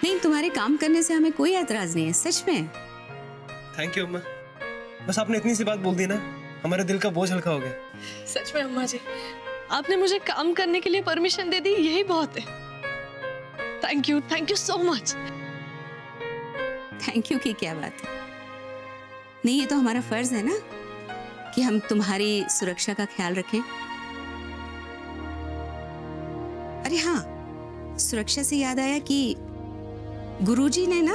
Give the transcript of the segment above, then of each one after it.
नहीं, तुम्हारे काम करने से हमें कोई एतराज नहीं है, सच में। थैंक यू अम्मा, बस आपने इतनी सी बात बोल दी ना, हमारे दिल का बोझ हल्का हो गया। सच में अम्मा जी, आपने मुझे काम करने के लिए परमिशन दे दी, यही बहुत है। Thank you so much. Thank you की क्या बात है? नहीं, ये तो हमारा फर्ज है ना कि हम तुम्हारी सुरक्षा का ख्याल रखें। अरे हाँ, सुरक्षा से याद आया कि गुरुजी ने ना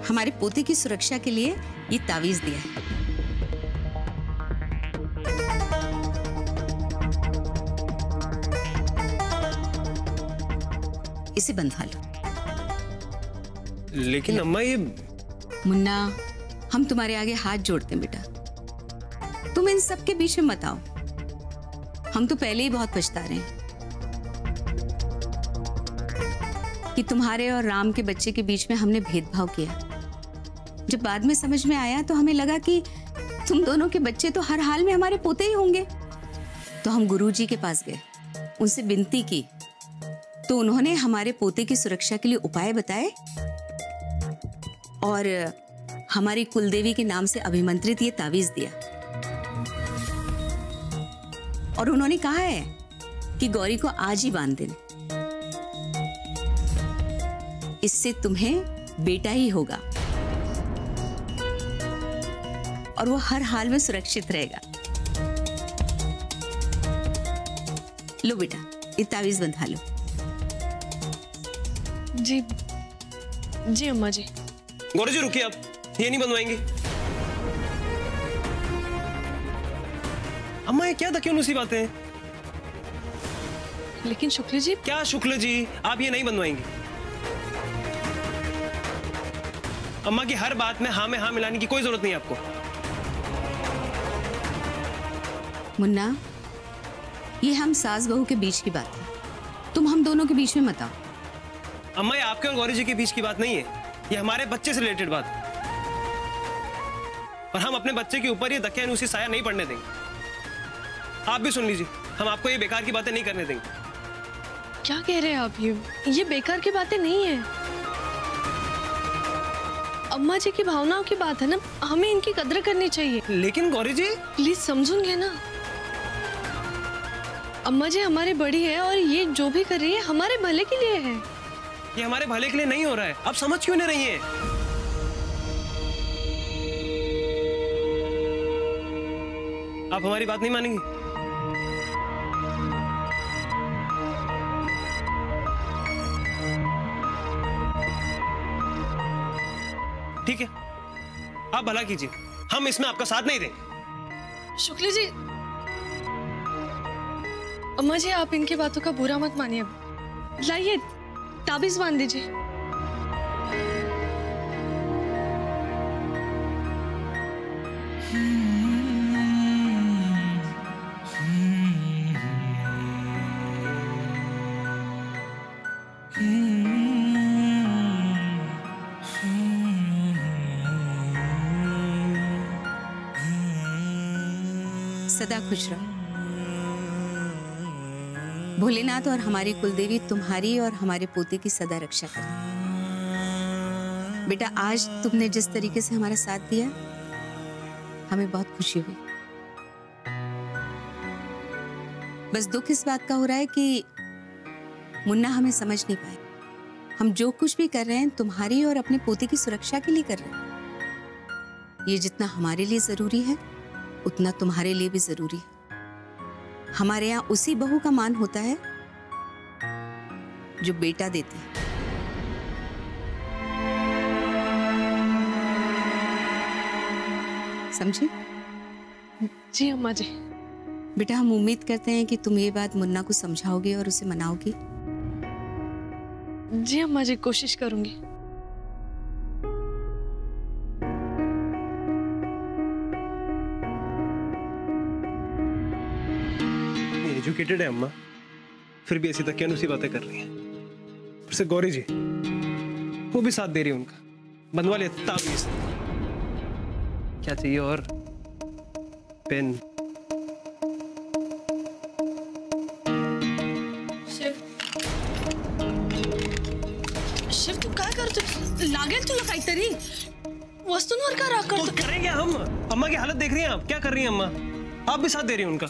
हमारे पोते की सुरक्षा के लिए ये तावीज दिया है। इसे बंधवा लो। लेकिन अम्मा ये मुन्ना, हम तुम्हारे आगे हाथ जोड़ते हैं बेटा, तुम इन सब के बीच में मत आओ। हम तो पहले ही बहुत पछता रहे हैं कि तुम्हारे और राम के बच्चे के बीच में हमने भेदभाव किया। जब बाद में समझ में आया तो हमें लगा कि तुम दोनों के बच्चे तो हर हाल में हमारे पोते ही होंगे। तो हम गुरुजी के पास गए, उनसे विनती की, तो उन्होंने हमारे पोते की सुरक्षा के लिए उपाय बताए और हमारी कुलदेवी के नाम से अभिमंत्रित ये तावीज दिया। और उन्होंने कहा है कि गौरी को आज ही बांध देना, इससे तुम्हें बेटा ही होगा और वो हर हाल में सुरक्षित रहेगा। लो बेटा, ये तावीज बंधा लो। जी अम्मा जी। गौरी जी रुकिए, आप ये नहीं बनवाएंगे। अम्मा ये क्या दकियों सी बातें हैं? लेकिन शुक्ल जी। क्या शुक्ल जी, आप ये नहीं बनवाएंगे। अम्मा की हर बात में हाँ मिलाने की कोई जरूरत नहीं है आपको। मुन्ना, ये हम सास बहू के बीच की बात है, तुम हम दोनों के बीच में मत आओ। अम्मा ये आपके और गौरी जी के बीच की बात नहीं है, ये हमारे बच्चे से रिलेटेड बात है। और हम अपने बच्चे के ऊपर ये दकियानूसी साया नहीं पड़ने देंगे। आप भी सुन लीजिए, हम आपको ये बेकार की बातें नहीं करने देंगे। क्या कह रहे हैं आप? ये बेकार की बातें नहीं है। अम्मा जी की भावनाओं की बात है ना, हमें इनकी कदर करनी चाहिए। लेकिन गौरी जी प्लीज समझूंगे ना। अम्मा जी हमारे बड़ी है और ये जो भी कर रही है हमारे भले के लिए है। ये हमारे भले के लिए नहीं हो रहा है, आप समझ क्यों नहीं रही हैं? आप हमारी बात नहीं मानेंगी? ठीक है, आप भला कीजिए, हम इसमें आपका साथ नहीं देंगे। शुक्ला जी, अम्मा जी आप इनकी बातों का बुरा मत मानिए। लाइए ताबीज बांध दीजिए। सदा खुश रहो। भोलेनाथ और हमारी कुलदेवी तुम्हारी और हमारे पोते की सदा रक्षा करें। बेटा, आज तुमने जिस तरीके से हमारा साथ दिया, हमें बहुत खुशी हुई। बस दुख इस बात का हो रहा है कि मुन्ना हमें समझ नहीं पाए। हम जो कुछ भी कर रहे हैं तुम्हारी और अपने पोते की सुरक्षा के लिए कर रहे हैं। ये जितना हमारे लिए जरूरी है उतना तुम्हारे लिए भी जरूरी है। हमारे यहाँ उसी बहू का मान होता है जो बेटा देती है। समझे? जी अम्मा जी। बेटा, हम उम्मीद करते हैं कि तुम ये बात मुन्ना को समझाओगे और उसे मनाओगी। जी अम्मा जी, कोशिश करूंगी। एजुकेटेड है अम्मा, फिर भी ऐसी दकियानूसी बातें कर रही हैं। फिर से गौरी जी वो भी साथ दे रही है उनका। बनवा लिया ताबीज। क्या चाहिए? और पेन। शिव तू काय करतोय? लागेल तुला काहीतरी. वस्तूंवर का राग करतो? तो करेंगे हम. अम्मा की हालत देख रही हैं आप, क्या कर रही हैं अम्मा? आप भी साथ दे रही हैं उनका.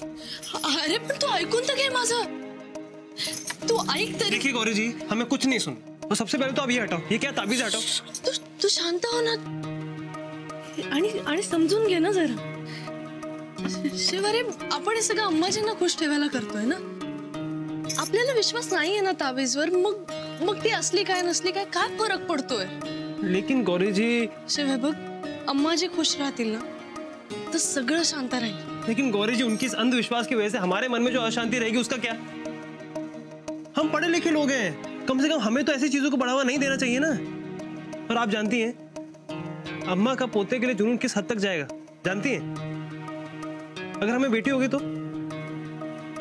अरे पण तू ऐकून तर घे माझं. तू ऐक तरी. देखिए गौरी जी, हमें कुछ नहीं सुन. तो सबसे पहले तो आप ये हटाओ. ये क्या ताबीज हटाओ. तू शांत हो ना. आणि समजून घे ना जरा. शिव, अरे आपण हे सगळं अम्माजींना खुश ठेवायला करतोय ना. आपल्याला विश्वास नाहीये ना ताबीजवर. मग ती असली काय नसली काय फरक पडतोय. लेकिन गौरी जी. शिव हे बघ, अम्माजी खुश राहतील ना तर सगळं शांत राहील. लेकिन गौरी जी, उनकी इस अंधविश्वास की वजह से हमारे मन में जो अशांति रहेगी उसका क्या? हम पढ़े लिखे लोग हैं, कम से कम हमें तो ऐसी चीजों को बढ़ावा नहीं देना चाहिए ना. और आप जानती हैं अम्मा का पोते के लिए जुनून किस हद तक जाएगा, जानती हैं? अगर हमें बेटी होगी तो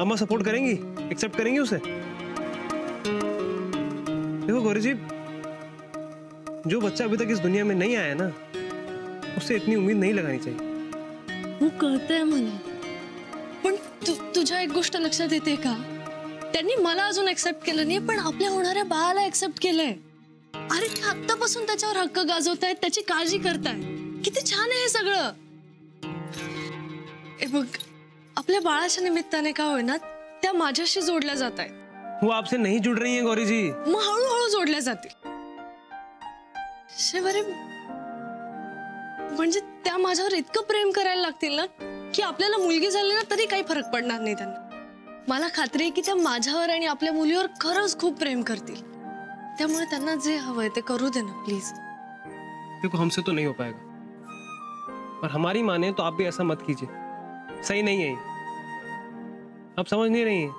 अम्मा सपोर्ट करेंगी, एक्सेप्ट करेंगी उसे. देखो गौरी जी, जो बच्चा अभी तक इस दुनिया में नहीं आया ना, उससे इतनी उम्मीद नहीं लगानी चाहिए. वो कळतंय मला, पण तुझ्या एक गोष्ट लक्षात येते का? त्यांनी मला अजून एक्सेप्ट केलं नाही, पण आपल्या होणाऱ्या बाळाला एक्सेप्ट केलंय. अरे ते आत्तापासून त्याच्यावर हक्क गाजवतायत, त्याची काळजी करतायत. किती छान आहे हे सगळं. ए बघ, आपल्या बाळाच्या निमित्ताने का होईना त्या माझ्याशी जोडल्या जात आहेत. वो आपसे नहीं जुड़ रही हैं गौरी जी. मग हळूहळू जोडल्या जातील. शिवरे, म्हणजे त्या माझ्यावर इतकं प्रेम करायला लागतील ना की आपल्याला मुलगी झाली ना तरी काही फरक पडणार नाही त्यांना. मला खात्री आहे की त्या माझ्यावर आणि आपल्या मुलीवर खरंच खूप प्रेम करतील. त्यामुळे त्यांना जे हवंय ते करू दे ना प्लीज. देखो, हमसे तो नहीं हो पाएगा, और हमारी माने तो आप भी ऐसा मत कीजिए. सही नहीं है. आप समझ नहीं रही हैं.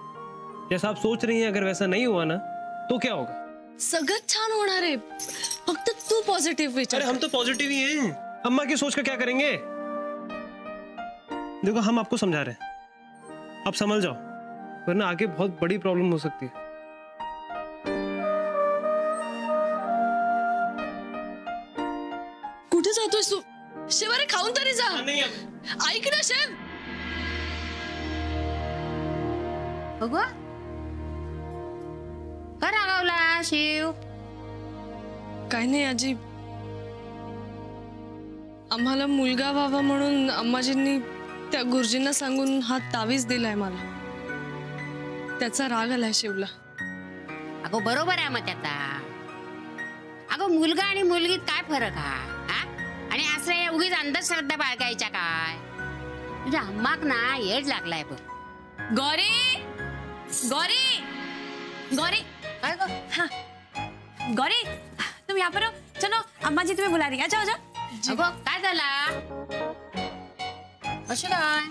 जैसा आप सोच रही हैं अगर वैसा नहीं हुआ ना तो क्या होगा? सगळं छान होणार आहे. फक्त तू पॉझिटिव्ह विचार. अरे हम तो पॉजिटिव ही हैं. अम्मा की सोच का क्या करेंगे? देखो, हम आपको समझा रहे हैं, आप समझ जाओ, वरना आगे बहुत बड़ी प्रॉब्लम हो सकती है. कुठे जातोय तू? शिवारे, खाऊन तरी जा. नहीं, ऐक ना शिव. बघू का रागावला शिव? काय नाही आजी, आम्हाला मुलगा व्हावा म्हणून अम्माजींनी त्या गुरुजींना सांगून हा तावीज दिलाय मला. त्याचा राग आलाय शिवला. अगं बरोबर आहे मग त्याचा. अगं मुलगा आणि मुलगीत काय फरक हा? आणि असं उगीच अंधश्रद्धा बाळगायच्या काय? तुझ्या अम्माक ना येड लागलाय बघ. गौरी, गौरी, गौरी, काय गं? हाँ, गौरी, तुम यहाँ पर हो. चलो, अम्मा जी तुम्हें बुला रही है. जाओ जाओ. अगं काय झाला? असं काय?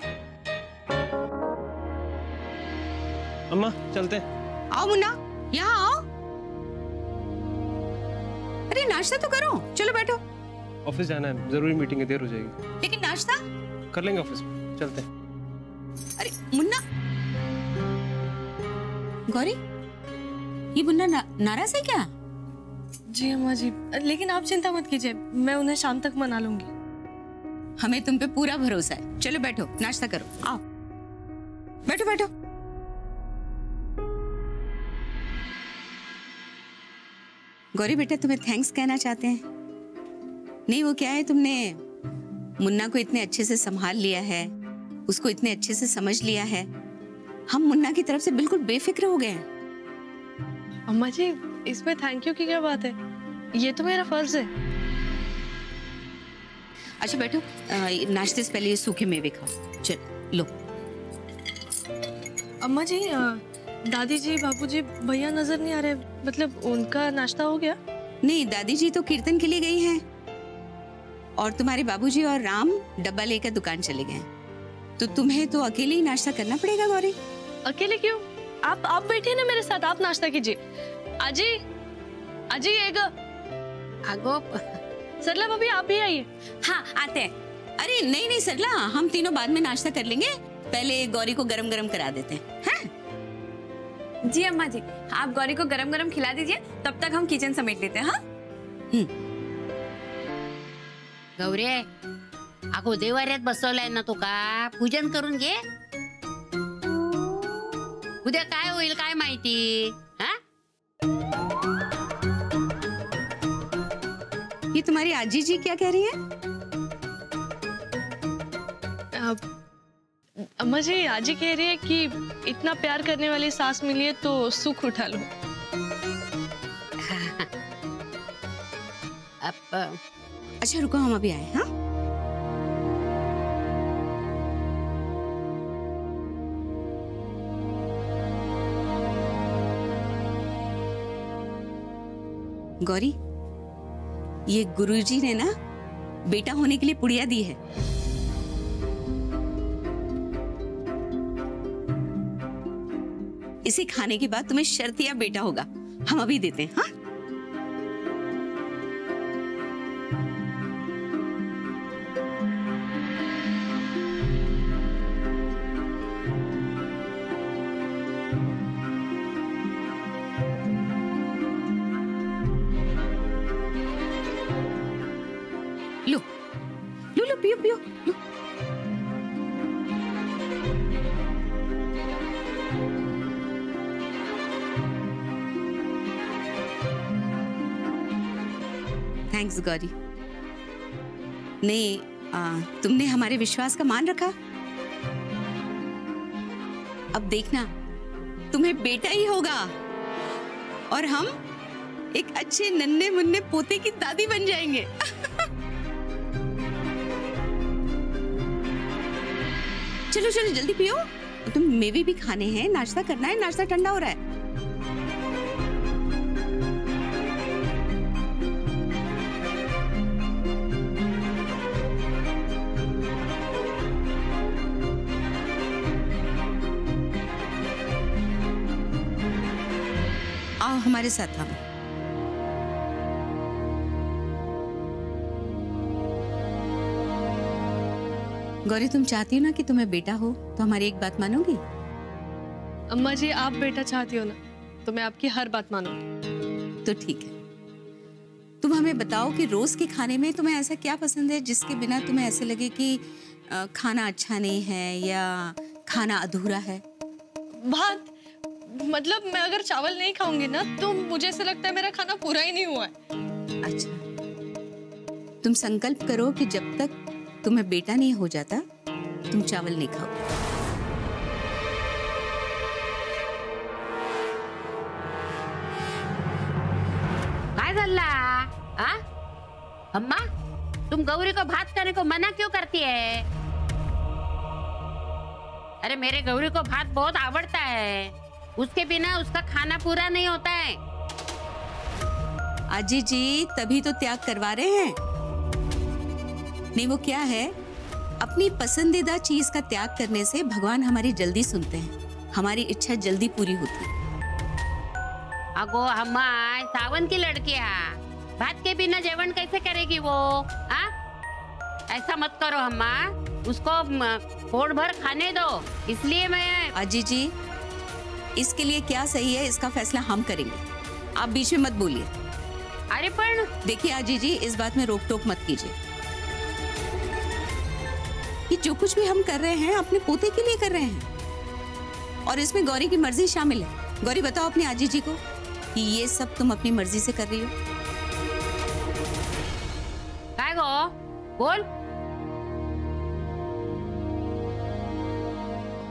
अम्मा चलते हैं. आओ मुन्ना, यहाँ आओ. अरे नाश्ता तो करो. चलो बैठो. ऑफिस जाना है, जरूरी मीटिंग है, देर हो जाएगी. लेकिन नाश्ता कर लेंगे ऑफिस में. चलते हैं. अरे मुन्ना. गौरी, ये मुन्ना नाराज है क्या? जी अम्मा जी, लेकिन आप चिंता मत कीजिए, मैं उन्हें शाम तक मना लूंगी. हमें तुम पे पूरा भरोसा है. चलो बैठो, नाश्ता करो. आओ, बैठो बैठो. गौरी बेटा, तुम्हें थैंक्स कहना चाहते हैं. नहीं, वो क्या है, तुमने मुन्ना को इतने अच्छे से संभाल लिया है, उसको इतने अच्छे से समझ लिया है. हम मुन्ना की तरफ से बिल्कुल बेफिक्र हो गए हैं. अम्मा जी, इसमें थैंक यू की क्या बात है? ये तो मेरा फर्ज है. अच्छा बैठो, नाश्ते से पहले ये सूखे मेवे खाओ. चलो लो. अम्मा जी, दादी जी, बाबू जी, भैया नजर नहीं आ रहे. मतलब उनका नाश्ता हो गया? नहीं, दादी जी तो कीर्तन के लिए गई हैं, और तुम्हारे बाबूजी और राम डब्बा लेकर दुकान चले गए हैं. तो तुम्हें तो अकेले ही नाश्ता करना पड़ेगा गौरी. अकेले क्यों? आप बैठिए ना मेरे साथ, आप नाश्ता कीजिए. आजी, आजी एक. अगं सरला भाभी, आप भी आइए. हाँ, आते हैं. अरे नहीं नहीं सरला, हम तीनों बाद में नाश्ता कर लेंगे. पहले गौरी को गरम गरम करा देते हैं. हाँ? जी अम्मा जी, आप गौरी को गरम गरम खिला दीजिए, तब तक हम किचन समेट लेते हैं. हाँ, गौरी, अगो देवाऱ्यात बसवलाय ना तुका, पूजन करून घे. उद्या काय होईल काय माहिती. हा, ये तुम्हारी आजी जी क्या कह रही हैं? अम्मा जी, आजी कह रही है कि इतना प्यार करने वाली सास मिली है तो सुख उठा लो। अब अच्छा रुको, हम अभी आए। हाँ, गौरी, ये गुरुजी ने ना बेटा होने के लिए पुड़िया दी है। इसे खाने के बाद तुम्हें शर्तिया बेटा होगा। हम अभी देते हैं। हाँ, लो लो लो, पियो पियो लो। थैंक्स गौरी। नहीं, तुमने हमारे विश्वास का मान रखा। अब देखना, तुम्हें बेटा ही होगा और हम एक अच्छे नन्हे मुन्ने पोते की दादी बन जाएंगे। चलो चलो जल्दी पियो। तुम मेवे भी खाने हैं, नाश्ता करना है, नाश्ता ठंडा हो रहा है। आओ हमारे साथ। हम गौरी, तुम चाहती हो ना कि तुम्हें बेटा हो, तो हमारी एक बात मानोगी? अम्मा जी, आप बेटा चाहती हो ना तो मैं आपकी हर बात मानूंगी। तो ठीक है, तुम हमें बताओ कि रोज के खाने में तुम्हें ऐसा क्या पसंद है जिसके बिना तुम्हें ऐसे लगे कि खाना अच्छा नहीं है या खाना अधूरा है? बात मतलब मैं अगर चावल नहीं खाऊंगी ना तो मुझे ऐसा लगता है मेरा खाना पूरा ही नहीं हुआ है। अच्छा, तुम संकल्प करो कि जब तक तुम्हें बेटा नहीं हो जाता तुम चावल नहीं खाओ। काय झाला? हाँ? अम्मा, तुम गौरी को भात खाने को मना क्यों करती है? अरे मेरे गौरी को भात बहुत आवड़ता है, उसके बिना उसका खाना पूरा नहीं होता है। आजी जी तभी तो त्याग करवा रहे हैं। नहीं, वो क्या है, अपनी पसंदीदा चीज का त्याग करने से भगवान हमारी जल्दी सुनते हैं, हमारी इच्छा जल्दी पूरी होती है। अगो अम्मा, सावन की लड़की है, भात के बिना जेवण कैसे करेगी वो? हाँ, ऐसा मत करो अम्मा, उसको पेट भर खाने दो। इसलिए मैं आजी जी, इसके लिए क्या सही है इसका फैसला हम करेंगे, आप बीच में मत बोलिए। अरे पर देखिए आजी जी, इस बात में रोक टोक मत कीजिए। ये जो कुछ भी हम कर रहे हैं अपने पोते के लिए कर रहे हैं और इसमें गौरी की मर्जी शामिल है। गौरी, बताओ अपनी आजी जी को कि ये सब तुम अपनी मर्जी से कर रही हो। काय गो बोल।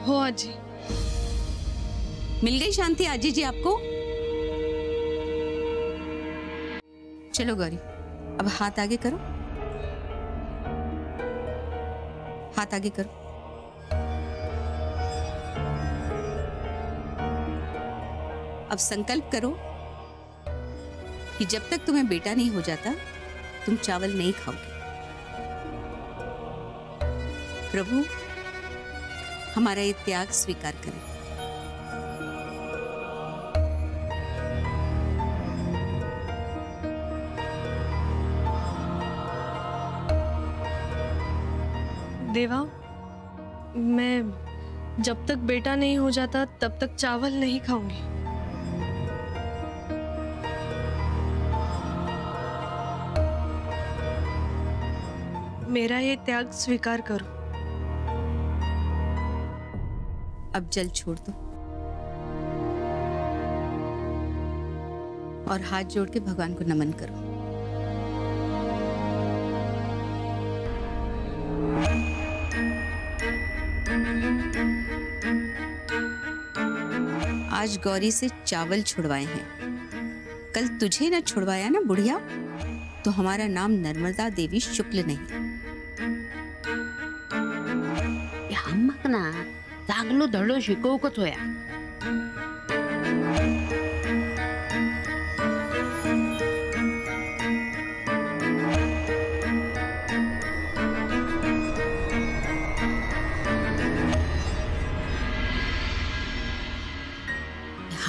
हो आजी, मिल गई शांति आजी जी आपको? चलो गौरी, अब हाथ आगे करो, हाथ आगे करो। अब संकल्प करो कि जब तक तुम्हें बेटा नहीं हो जाता तुम चावल नहीं खाओगे। प्रभु, हमारा ये त्याग स्वीकार करें। देवा, मैं जब तक बेटा नहीं हो जाता तब तक चावल नहीं खाऊंगी। मेरा ये त्याग स्वीकार करो। अब जल छोड़ दो और हाथ जोड़ के भगवान को नमन करो। आज गौरी से चावल छुड़वाए हैं, कल तुझे न छुड़वाया ना बुढ़िया तो हमारा नाम नर्मदा देवी शुक्ल नहीं। अम्माक ना चांगलो धडो शिकवूकच होया।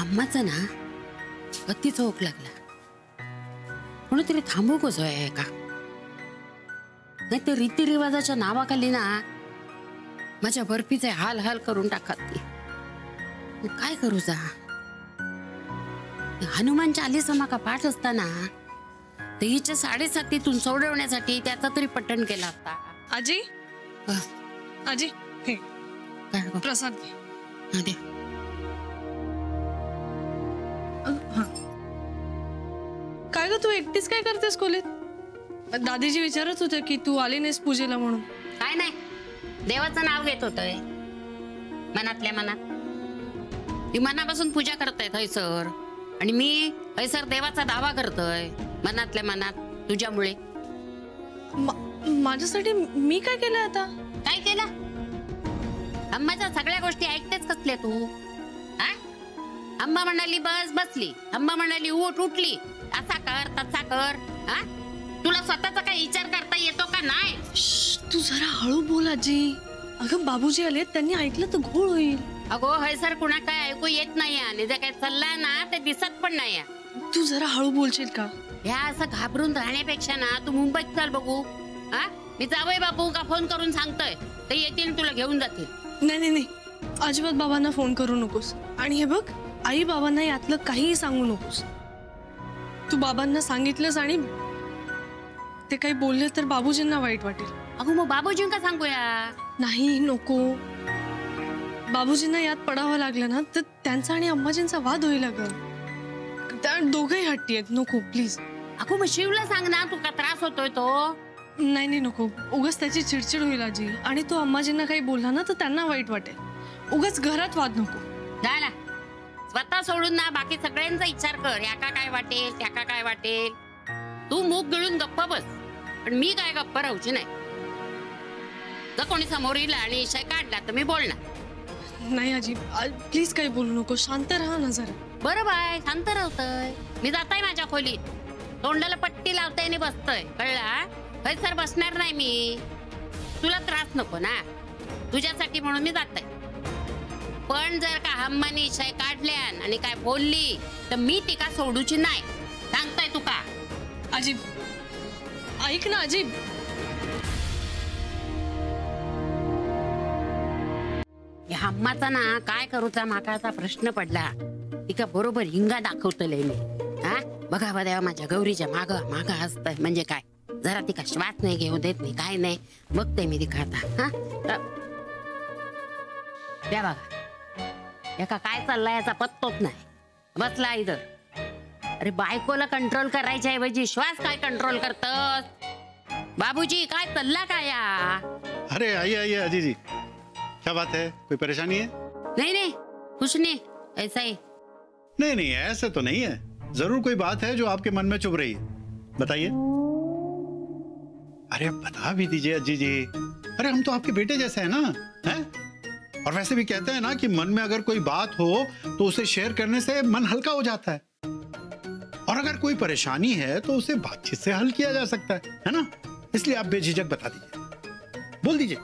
अम्माचा ना अति चोख लागला, म्हणून तरी थांबूकच होय का? नाही तर रीतिरिवाजाच्या नावाखाली ना माझ्या बर्फीचे हाल हाल करून टाकत ती। काय करू जा? हनुमान चालीसा माका पाठ असताना हिच्या 7:30 सोडवण्यासाठी त्याचा तरी पठण केला होता। आजी आजी हे काय गं? प्रसाद घे। हा, दे। हा काय ग तू एकटीच काय करतेस खोलीत? दादीजी विचारत होते की तू आली नाहीस पूजेला म्हणून। काय नाही, देवाचं नाव घेत होतय मनातल्या मनात। ती मनापासून पूजा करतोय थैसर, आणि मी थैसर देवाचा दावा करतोय मनातल्या मनात तुझ्यामुळे। माझ्यासाठी मी काय केलं आता? काय केलं? अम्माच्या सगळ्या गोष्टी ऐकतेच कसले तू? हा? अम्मा म्हणाली बस बसली, अम्मा म्हणाली उठ उठली, असा कर तसा कर। हा? तुला स्वतःचा काही विचार करता येतो का नाही? तू जरा हळू बोल आजी। अगं बाबूजी आले, त्यांनी ऐकलं तर घोळ होईल। अगो हैसर कुणा काय ऐकू येत नाही, आणि जे काय चाललंय ना ते दिसत पण नाही। तू जरा हळू बोलशील का? ह्या असं घाबरून राहण्यापेक्षा ना तू मुंबईत चल बघू। हा? मी जावई बापू का फोन करून सांगतोय, ते येतील तुला घेऊन जातील। नाही नाही नाही, अजिबात बाबांना फोन करू नकोस। आणि हे बघ, आई बाबांना यातलं काहीही सांगू नकोस। तू बाबांना सांगितलंस आणि ते काही बोलले तर बाबूजींना वाईट वाटेल। अगो मग बाबूजींका सांगूया? नाही नको, बाबूजींना यात पडावं लागलं ना तर त्यांचा आणि अम्माजींचा वाद होईल। अगं त्या दोघंही हट्टी आहेत, नको प्लीज। अगो मग शिवला सांग ना, तुका त्रास होतोय तो। नाही नाही नको, उगाच त्याची चिडचिड होईल आजी, आणि तो अम्माजींना काही बोलला ना तर त्यांना वाईट वाटेल। उगाच घरात वाद नको। झाला, स्वतः सोडून ना बाकी सगळ्यांचा विचार कर, याका काय वाटेल त्याका काय वाटेल। तू मूग गिळून गप्प बस, पण मी काय गप्प राहूची नाही। जर कोणी समोर येईल आणि विषय काढला तर मी बोलणार। नाही आजी प्लीज काही बोलू नको, शांत राहा ना जरा। बरं बाय, शांत राहतोय मी, जाताय माझ्या खोलीत, तोंडाला पट्टी लावताय आणि बसतोय, कळला? सर बसणार नाही मी, तुला त्रास नको ना, तुझ्यासाठी म्हणून मी जाताय। पण जर का हम्मानी विषय काढल्यान आणि काय बोलली तर मी ती का सोडूची नाही, सांगताय तुका। आजी ऐक ना आजी। या हम्माचा ना काय करूचा माका आता प्रश्न पडला। तिका बरोबर हिंगा दाखवतले मी। हा बघा बघा माझ्या गौरीच्या माग माग हसतय, म्हणजे काय जरा तिका श्वास नाही घेऊ देत नाही, काय नाही बघते मी तिका आता। हा त्या बघा एका काय चाललाय याचा पत्तोच नाही, बसला इथं। अरे बायकोला कंट्रोल करायच्या ऐवजी श्वास काय कंट्रोल करतस? बाबूजी काय चालला काय या? अरे आइए आइए अजी जी, क्या बात है, कोई परेशानी है? नहीं नहीं कुछ नहीं, ऐसा ही। नहीं नहीं ऐसे तो नहीं है, जरूर कोई बात है जो आपके मन में चुभ रही है, बताइए। अरे बता भी दीजिए अजी जी, अरे हम तो आपके बेटे जैसे हैं ना, हैं? और वैसे भी कहते हैं ना कि मन में अगर कोई बात हो तो उसे शेयर करने से मन हल्का हो जाता है, और अगर कोई परेशानी है तो उसे बातचीत से हल किया जा सकता है ना? इसलिए आप बेझिझक बता दीजिए, बोल दीजिए।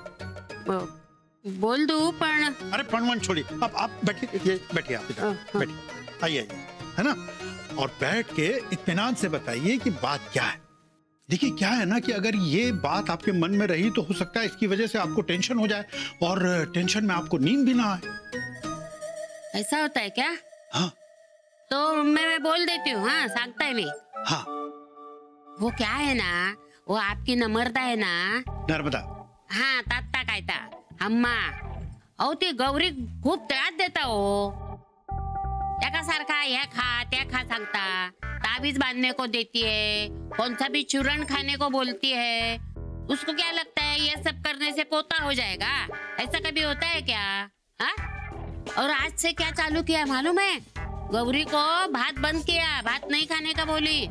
बोल दूं पण। अरे पणवन छोड़िए, आप बैठिए, ये बैठिए, आप इधर बैठिए, आइए आइए, है ना? और बैठ के इत्मीनान से बताइए कि बात क्या है। देखिए क्या है ना कि अगर ये बात आपके मन में रही तो हो सकता है इसकी वजह से आपको टेंशन हो जाए, और टेंशन में आपको नींद भी ना आए। ऐसा होता है क्या? हाँ तो मैं बोल देती हूँ। हाँ सांगता है मैं। हाँ वो क्या है ना, वो आपकी नम्रता है ना, नर्मदा। हाँ तात्ता काय ता अम्मा, अहो ती गौरी खूप त्रास देता हो। एका सारखा या खा त्या खा सांगता, ताबीज बांधने को देती है, कौन सा भी चूरण खाने को बोलती है। उसको क्या लगता है ये सब करने से पोता हो जाएगा? ऐसा कभी होता है क्या? हाँ और आज से क्या चालू किया मालूम है? गौरी को भात बंद किया, भात नहीं खाने का बोली।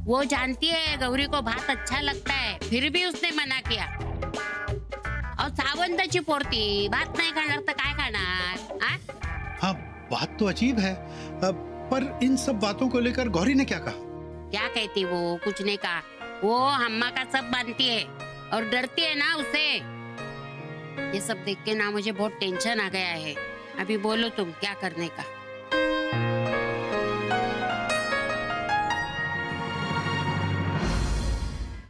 वो जानती है गौरी को भात अच्छा लगता है, फिर भी उसने मना किया। और सावंताची पोरती भात नहीं खाणार तर काय खाणार? हाँ, बात तो अजीब है, पर इन सब बातों को लेकर गौरी ने क्या कहा? क्या कहती वो? कुछ नहीं कहा। वो अम्मा का सब मानती है और डरती है ना उसे। ये सब देख के ना मुझे बहुत टेंशन आ गया है। अभी बोलो तुम क्या करने का?